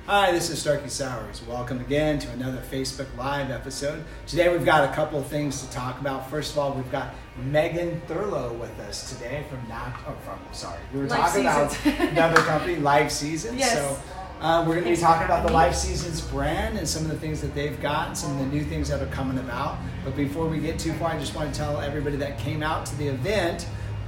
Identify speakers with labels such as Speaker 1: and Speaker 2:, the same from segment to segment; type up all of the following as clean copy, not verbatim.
Speaker 1: Hi, this is Starkie Sowers. Welcome again to another Facebook Live episode. Today we've got a couple of things to talk about. First of all, we've got Meghan Thurlow with us today we were
Speaker 2: Life
Speaker 1: talking about
Speaker 2: Seasons.
Speaker 1: another company, Life Seasons.
Speaker 2: Yes.
Speaker 1: So we're going to be talking about the Life Seasons brand and some of the things that they've got and some of the new things that are coming about. But before we get too far, I just want to tell everybody that came out to the event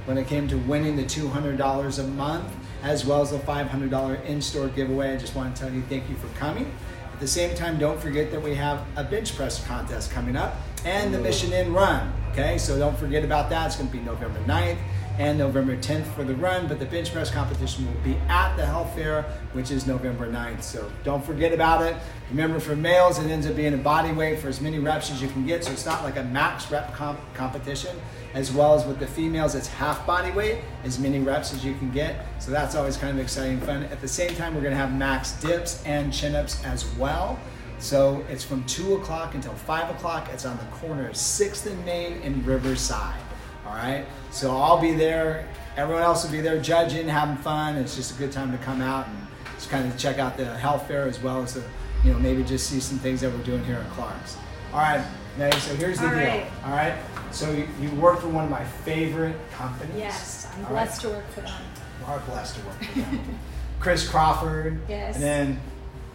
Speaker 1: when it came to winning the $200 a month, as well as the $500 in-store giveaway. I just want to tell you thank you for coming. At the same time, don't forget that we have a bench press contest coming up and the Mission Inn Run. Okay, so don't forget about that. It's going to be November 9th and November 10th for the run, but the bench press competition will be at the health fair, which is November 9th. So don't forget about it. Remember, for males, it ends up being a body weight for as many reps as you can get, so it's not like a max rep competition. As well as with the females, it's half body weight, as many reps as you can get. So that's always kind of exciting fun. At the same time, we're gonna have max dips and chin-ups as well. So it's from 2 o'clock until 5 o'clock. It's on the corner of 6th and Main and Riverside. All right, so I'll be there. Everyone else will be there judging, having fun. It's just a good time to come out and just kind of check out the health fair, as well as maybe just see some things that we're doing here in Clark's. All right, Meghan, so here's the deal. All right, so you work for one of my favorite companies.
Speaker 2: Yes, I'm blessed to work for them.
Speaker 1: You are blessed to work for them. Chris Crawford.
Speaker 2: Yes.
Speaker 1: And then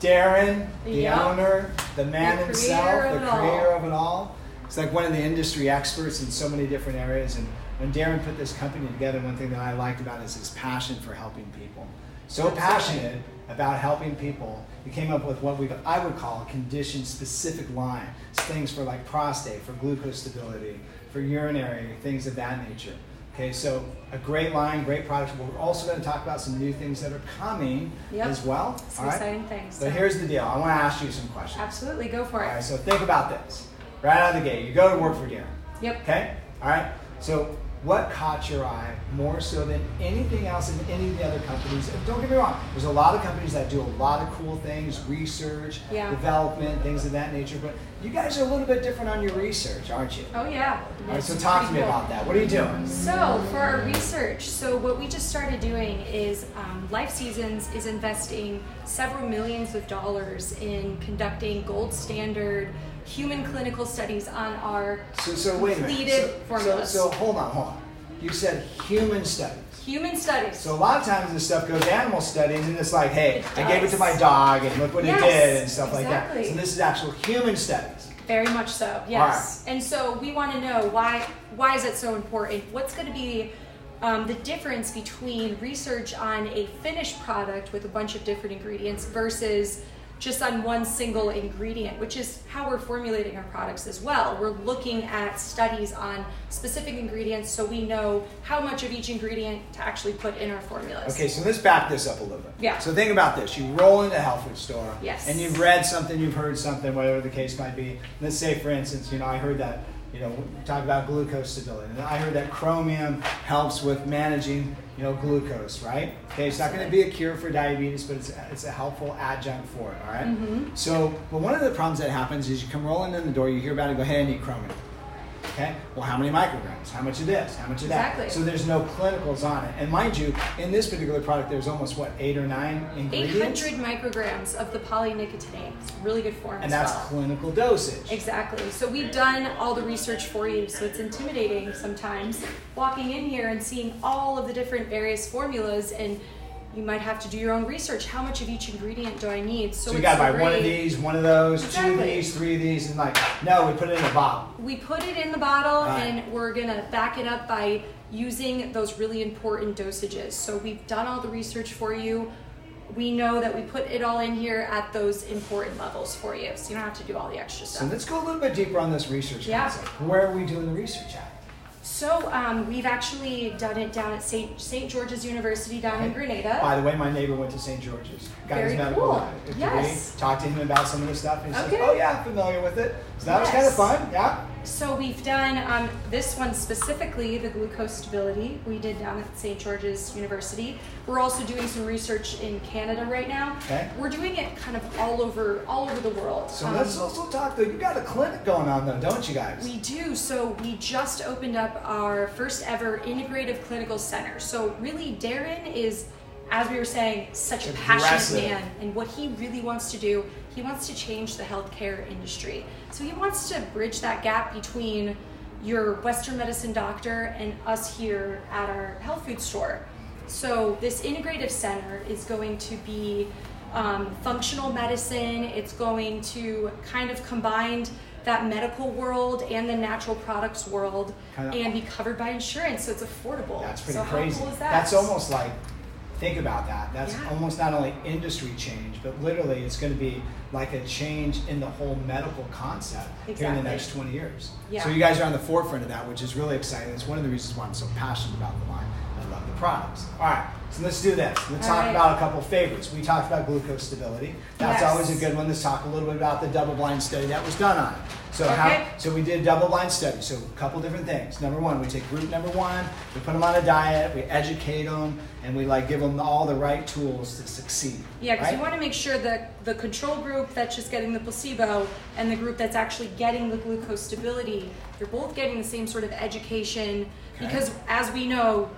Speaker 1: Darren, the owner, the man himself, the creator of it all. It's like one of the industry experts in so many different areas. And when Darren put this company together, one thing that I liked about it is his passion for helping people. So passionate about helping people, he came up with what I would call a condition-specific line. It's things for like prostate, for glucose stability, for urinary, things of that nature. Okay, so a great line, great product. We're also going to talk about some new things that are coming as well.
Speaker 2: Some exciting things.
Speaker 1: But here's the deal. I want to ask you some questions.
Speaker 2: Absolutely, go for it.
Speaker 1: All right, so think about this. Right out of the gate, you go to work for Darren.
Speaker 2: Yep.
Speaker 1: Okay? All right? So what caught your eye more so than anything else in any of the other companies? And don't get me wrong, there's a lot of companies that do a lot of cool things, research, development, things of that nature, but you guys are a little bit different on your research, aren't you?
Speaker 2: Oh yeah.
Speaker 1: All right, so talk to me about that. What are you doing?
Speaker 2: So for our research, what we just started doing is Life Seasons is investing several millions of dollars in conducting gold standard human clinical studies on our completed formulas.
Speaker 1: So hold on. You said human studies.
Speaker 2: Human studies.
Speaker 1: So a lot of times this stuff goes to animal studies, and it's like, hey, I gave it to my dog, and look what it did, and stuff like that. So this is actual human studies.
Speaker 2: Very much so, yes. Right. And so we want to know why is it so important? What's going to be the difference between research on a finished product with a bunch of different ingredients versus just on one single ingredient, which is how we're formulating our products as well. We're looking at studies on specific ingredients so we know how much of each ingredient to actually put in our formulas.
Speaker 1: Okay, so let's back this up a little bit.
Speaker 2: Yeah.
Speaker 1: So think about this. You roll into a health food store,
Speaker 2: yes,
Speaker 1: and you've read something, you've heard something, whatever the case might be. Let's say, for instance, I heard that, we talk about glucose stability, and I heard that chromium helps with managing, glucose, right? Okay, it's not going to be a cure for diabetes, but it's a helpful adjunct for it, all right?
Speaker 2: Mm-hmm.
Speaker 1: So, but one of the problems that happens is you come rolling in the door, you hear about it, go, hey, I need chromium. Okay, well, how many micrograms? How much of this? How much of that?
Speaker 2: Exactly.
Speaker 1: So there's no clinicals on it. And mind you, in this particular product, there's almost, 8 or 9 ingredients?
Speaker 2: 800 micrograms of the polynicotinoid. It's really good form
Speaker 1: and
Speaker 2: as well.
Speaker 1: And that's clinical dosage.
Speaker 2: Exactly. So we've done all the research for you, so it's intimidating sometimes walking in here and seeing all of the different various formulas, and you might have to do your own research. How much of each ingredient do I need? So
Speaker 1: you got to buy one of these, one of those,
Speaker 2: exactly,
Speaker 1: 2 of these, 3 of these, and no, we put it in a bottle.
Speaker 2: We put it in the bottle, and we're going to back it up by using those really important dosages. So we've done all the research for you. We know that we put it all in here at those important levels for you, so you don't have to do all the extra stuff.
Speaker 1: So let's go a little bit deeper on this research concept. Where are we doing the research at?
Speaker 2: So we've actually done it down at St. George's University down in Grenada.
Speaker 1: By the way, my neighbor went to St. George's. Got
Speaker 2: Very
Speaker 1: his medical
Speaker 2: cool. Yes.
Speaker 1: Talked to him about some of the stuff, and he said, oh yeah, I'm familiar with it. So that was kind of fun, yeah.
Speaker 2: So we've done this one specifically, the glucose stability, we did down at St. George's University. We're also doing some research in Canada right now. Okay. We're doing it kind of all over the world.
Speaker 1: So let's also talk, though, you got a clinic going on though, don't you guys?
Speaker 2: We do. So we just opened up our first ever integrative clinical center. So really Darren is as we were saying, such a passionate man. And what he really wants to do, he wants to change the healthcare industry. So he wants to bridge that gap between your Western medicine doctor and us here at our health food store. So this integrative center is going to be functional medicine. It's going to kind of combine that medical world and the natural products world and be covered by insurance, so it's affordable.
Speaker 1: That's pretty
Speaker 2: so
Speaker 1: crazy.
Speaker 2: How cool is that?
Speaker 1: That's almost like, think about that. That's almost not only industry change, but literally it's going to be like a change in the whole medical concept here in the next 20 years.
Speaker 2: Yeah.
Speaker 1: So you guys are on the forefront of that, which is really exciting. It's one of the reasons why I'm so passionate about the line. I love the products. All right, so let's do this. Let's talk about a couple favorites. We talked about glucose stability. That's always a good one. Let's talk a little bit about the double-blind study that was done on it. So so we did a double-blind study. So a couple different things. Number one, we take group number one, we put them on a diet, we educate them, and we give them all the right tools to succeed.
Speaker 2: Yeah, because you want to make sure that the control group that's just getting the placebo and the group that's actually getting the glucose stability, they're both getting the same sort of education. Because as we know,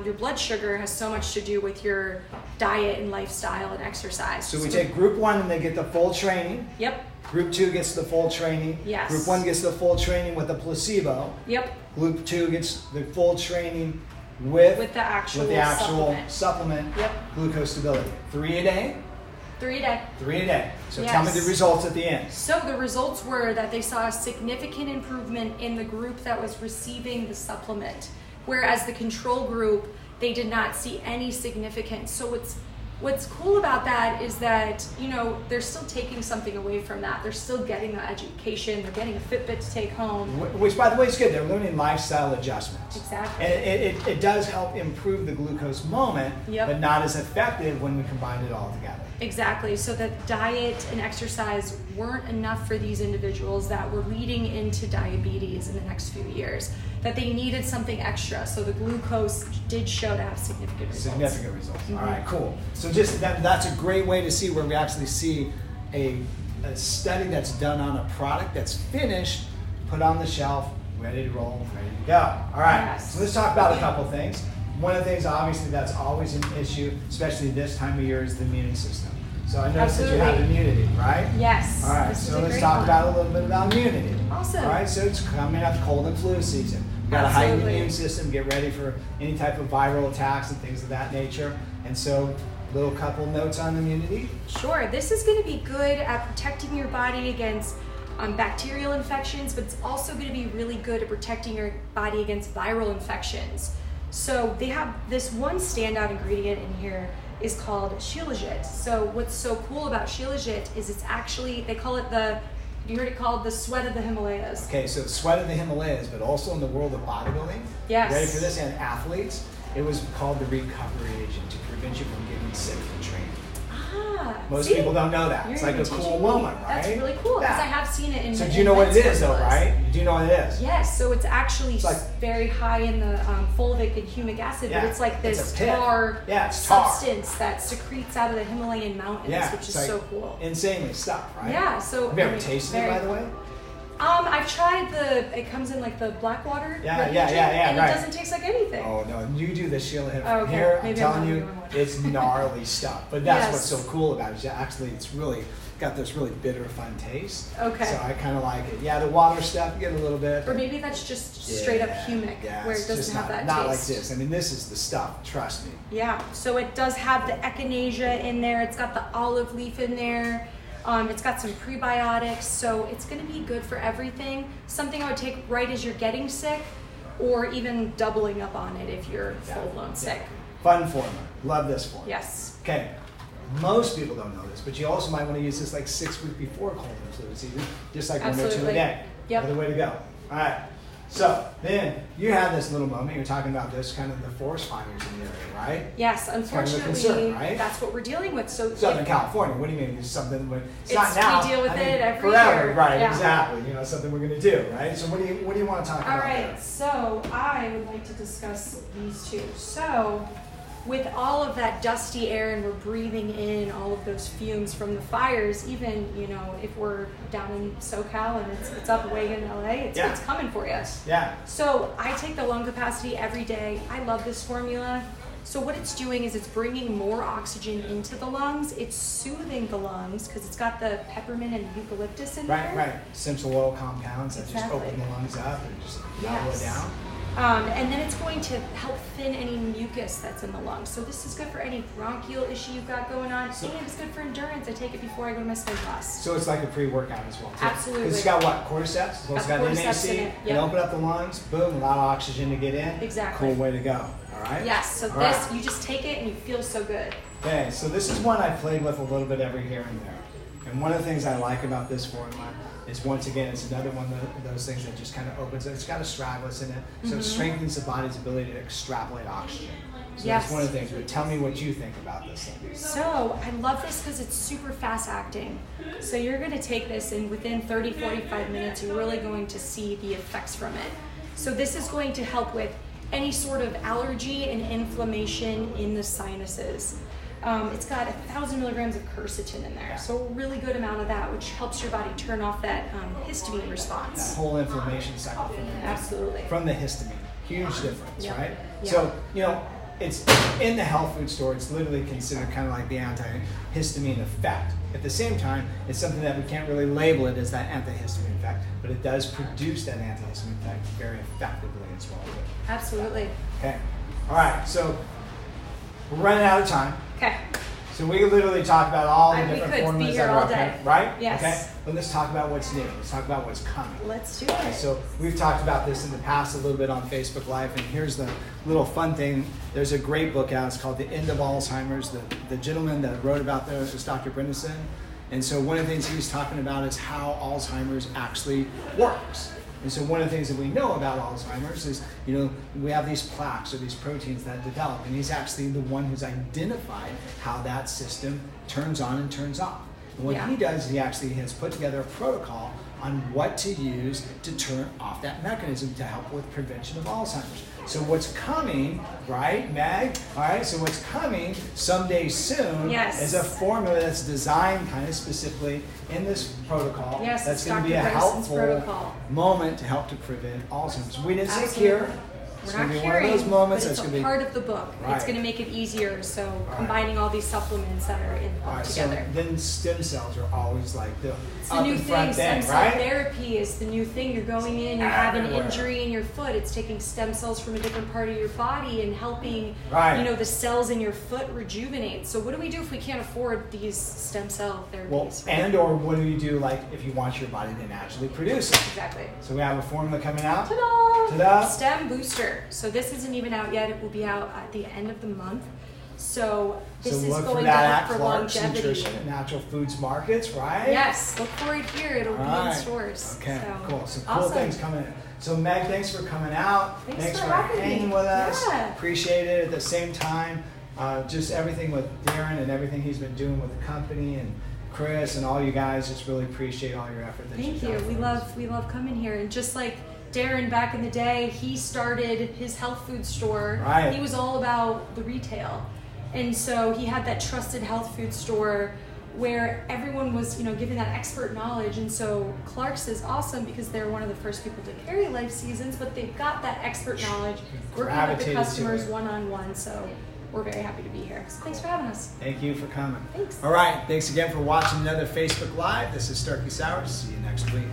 Speaker 2: your blood sugar has so much to do with your diet and lifestyle and exercise.
Speaker 1: So we take group one and they get the full training.
Speaker 2: Yep.
Speaker 1: Group 2 gets the full training.
Speaker 2: Yes.
Speaker 1: Group 1 gets the full training with the placebo.
Speaker 2: Yep.
Speaker 1: Group 2 gets the full training with
Speaker 2: the actual
Speaker 1: supplement.
Speaker 2: Yep.
Speaker 1: Glucose stability. 3 a day?
Speaker 2: 3 a day.
Speaker 1: 3 a day. So tell me the results at the end.
Speaker 2: So the results were that they saw a significant improvement in the group that was receiving the supplement, whereas the control group, they did not see any significance. So what's cool about that is that, they're still taking something away from that. They're still getting the education. They're getting a Fitbit to take home.
Speaker 1: Which, by the way, is good. They're learning lifestyle adjustments.
Speaker 2: Exactly.
Speaker 1: And it does help improve the glucose moment, but not as effective when we combine it all together.
Speaker 2: Exactly. So that diet and exercise weren't enough for these individuals that were leading into diabetes in the next few years, that they needed something extra. So the glucose did show to have significant results.
Speaker 1: Significant results. All right, cool. So just that's a great way to see where we actually see a study that's done on a product that's finished, put on the shelf, ready to roll, ready to go. All right, so let's talk about a couple things. One of the things, obviously, that's always an issue, especially this time of year, is the immune system. So I noticed that you have immunity, right?
Speaker 2: Yes.
Speaker 1: All right, so let's talk about a little bit about immunity.
Speaker 2: Awesome.
Speaker 1: All right, so it's coming up cold and flu season. We've got a heightened immune system, get ready for any type of viral attacks and things of that nature. And so, little couple notes on immunity.
Speaker 2: Sure, this is going to be good at protecting your body against bacterial infections, but it's also going to be really good at protecting your body against viral infections. So they have this one standout ingredient in here is called shilajit. So what's so cool about shilajit is it's actually, they call it you heard it called the sweat of the Himalayas.
Speaker 1: Okay, so sweat of the Himalayas, but also in the world of bodybuilding.
Speaker 2: Yes.
Speaker 1: Ready for this? And athletes, it was called the recovery agent to prevent you from getting sick from training. Most people don't know that. It's like a cool moment, right?
Speaker 2: That's really cool because I have seen it in.
Speaker 1: So do you know what it is, though, right? You do know what it is?
Speaker 2: Yes. So it's actually very high in the fulvic and humic acid, but it's like this tar substance that secretes out of the Himalayan mountains, which is so cool.
Speaker 1: Insanely stuff, right?
Speaker 2: Yeah. So
Speaker 1: have you ever tasted it, by the way?
Speaker 2: I've tried it comes in like the black water.
Speaker 1: And
Speaker 2: it doesn't taste like anything.
Speaker 1: Oh, no, you do the shilajit.
Speaker 2: Okay.
Speaker 1: Here,
Speaker 2: Maybe
Speaker 1: I'm telling you, it's gnarly stuff. But that's what's so cool about it. Actually, it's really got this really bitter, fun taste.
Speaker 2: Okay.
Speaker 1: So I kind of like it. Yeah, the water stuff, you get a little bit.
Speaker 2: Or maybe that's just straight up humic, where it doesn't have that taste.
Speaker 1: Not like this. I mean, this is the stuff, trust me.
Speaker 2: Yeah, so it does have the echinacea in there. It's got the olive leaf in there. It's got some prebiotics, so it's going to be good for everything. Something I would take right as you're getting sick, or even doubling up on it if you're full-blown sick.
Speaker 1: Fun formula. Love this formula.
Speaker 2: Yes.
Speaker 1: Okay. Most people don't know this, but you also might want to use this like 6 weeks before cold and flu season, just like 1 or 2 a day.
Speaker 2: Yep.
Speaker 1: Another way to go. All right. So then you had this little moment. You're talking about this kind of the forest fires in the area, right?
Speaker 2: Yes, unfortunately,
Speaker 1: it's kind of a concern, right?
Speaker 2: That's what we're dealing with. So
Speaker 1: Southern California. What do you mean? It's something. It's
Speaker 2: not
Speaker 1: now.
Speaker 2: We deal with it every
Speaker 1: forever,
Speaker 2: year.
Speaker 1: right?
Speaker 2: Yeah.
Speaker 1: Exactly. You know, something we're going to do, right? So what do you want to talk about?
Speaker 2: All right.
Speaker 1: There?
Speaker 2: So I would like to discuss these two. So with all of that dusty air and we're breathing in all of those fumes from the fires, even, if we're down in SoCal and it's up way in LA, it's coming for us.
Speaker 1: Yeah.
Speaker 2: So I take the lung capacity every day. I love this formula. So what it's doing is it's bringing more oxygen into the lungs. It's soothing the lungs because it's got the peppermint and eucalyptus in there.
Speaker 1: Right. Essential oil compounds that just open the lungs up and just mellow it down.
Speaker 2: And then it's going to help thin any mucus that's in the lungs. So this is good for any bronchial issue you've got going on, and it's good for endurance. I take it before I go to my spin class.
Speaker 1: So it's like a pre-workout as well, too.
Speaker 2: Absolutely.
Speaker 1: It's got what? Cordyceps? Well, it's got NAC.
Speaker 2: Yep.
Speaker 1: You open up the lungs, boom, a lot of oxygen to get in.
Speaker 2: Exactly.
Speaker 1: Cool way to go. All right?
Speaker 2: Yes. So you just take it and you feel so good.
Speaker 1: Okay, so this is one I played with a little bit every here and there. And one of the things I like about this formula is, once again, it's another one of those things that just kind of opens it. It's got astragalus in it, so it strengthens the body's ability to extrapolate oxygen. So that's one of the things. But tell me what you think about this thing.
Speaker 2: So I love this because it's super fast acting. So you're going to take this, and within 30-45 minutes, you're really going to see the effects from it. So this is going to help with any sort of allergy and inflammation in the sinuses. It's got 1,000 milligrams of quercetin in there, so a really good amount of that, which helps your body turn off that histamine response.
Speaker 1: That whole inflammation cycle from the histamine. Huge difference, right? Yep. So, it's in the health food store. It's literally considered kind of like the antihistamine effect. At the same time, it's something that we can't really label it as that antihistamine effect, but it does produce that antihistamine effect very effectively as well.
Speaker 2: Absolutely.
Speaker 1: Okay. All right. So we're running out of time.
Speaker 2: Okay.
Speaker 1: So we could literally talk about all the different formulas that are
Speaker 2: all day.
Speaker 1: right?
Speaker 2: Yes.
Speaker 1: Okay. But let's talk about what's new. Let's talk about what's coming.
Speaker 2: Let's do it.
Speaker 1: So we've talked about this in the past a little bit on Facebook Live, and here's the little fun thing. There's a great book out. It's called The End of Alzheimer's. The gentleman that wrote about this is Dr. Bredesen. And so one of the things he's talking about is how Alzheimer's actually works. And so one of the things that we know about Alzheimer's is, we have these plaques or these proteins that develop, and he's actually the one who's identified how that system turns on and turns off. And what he does is he actually has put together a protocol on what to use to turn off that mechanism to help with prevention of Alzheimer's. So what's coming, right, Meg? All right, so what's coming someday soon is a formula that's designed kind of specifically in this protocol.
Speaker 2: Yes,
Speaker 1: that's going to be a helpful moment to help to prevent Alzheimer's. We didn't say cure. It's going to be one of those moments
Speaker 2: that's going to be part of the book. Right. It's going to make it easier. So combining all these supplements that are in the book together.
Speaker 1: So then stem cells are always like the
Speaker 2: new thing. Stem cell therapy is the new thing. You're going in, you have an injury in your foot. It's taking stem cells from a different part of your body and helping the cells in your foot rejuvenate. So what do we do if we can't afford these stem cell therapies?
Speaker 1: Well, or what do you do if you want your body to naturally produce it?
Speaker 2: Exactly.
Speaker 1: So we have a formula coming out.
Speaker 2: Ta-da!
Speaker 1: Ta-da!
Speaker 2: Stem Booster. So this isn't even out yet. It will be out at the end of the month. So this is going to help for longevity.
Speaker 1: Nutrition and natural foods markets, right?
Speaker 2: Yes, look for it here. It'll be in stores.
Speaker 1: Okay, cool. So cool things coming in. So Meg, thanks for coming out.
Speaker 2: Thanks for
Speaker 1: hanging with us.
Speaker 2: Yeah.
Speaker 1: Appreciate it. At the same time, just everything with Darren and everything he's been doing with the company, and Chris and all you guys, just really appreciate all your effort.
Speaker 2: Thank you. We love coming here, and just like Darren back in the day, he started his health food store.
Speaker 1: Right.
Speaker 2: He was all about the retail. And so he had that trusted health food store where everyone was, giving that expert knowledge. And so Clark's is awesome because they're one of the first people to carry Life Seasons, but they've got that expert knowledge, working with the customers one-on-one. So we're very happy to be here. So thanks for having us.
Speaker 1: Thank you for coming.
Speaker 2: Thanks.
Speaker 1: All right. Thanks again for watching another Facebook Live. This is Starkie Sowers. See you next week.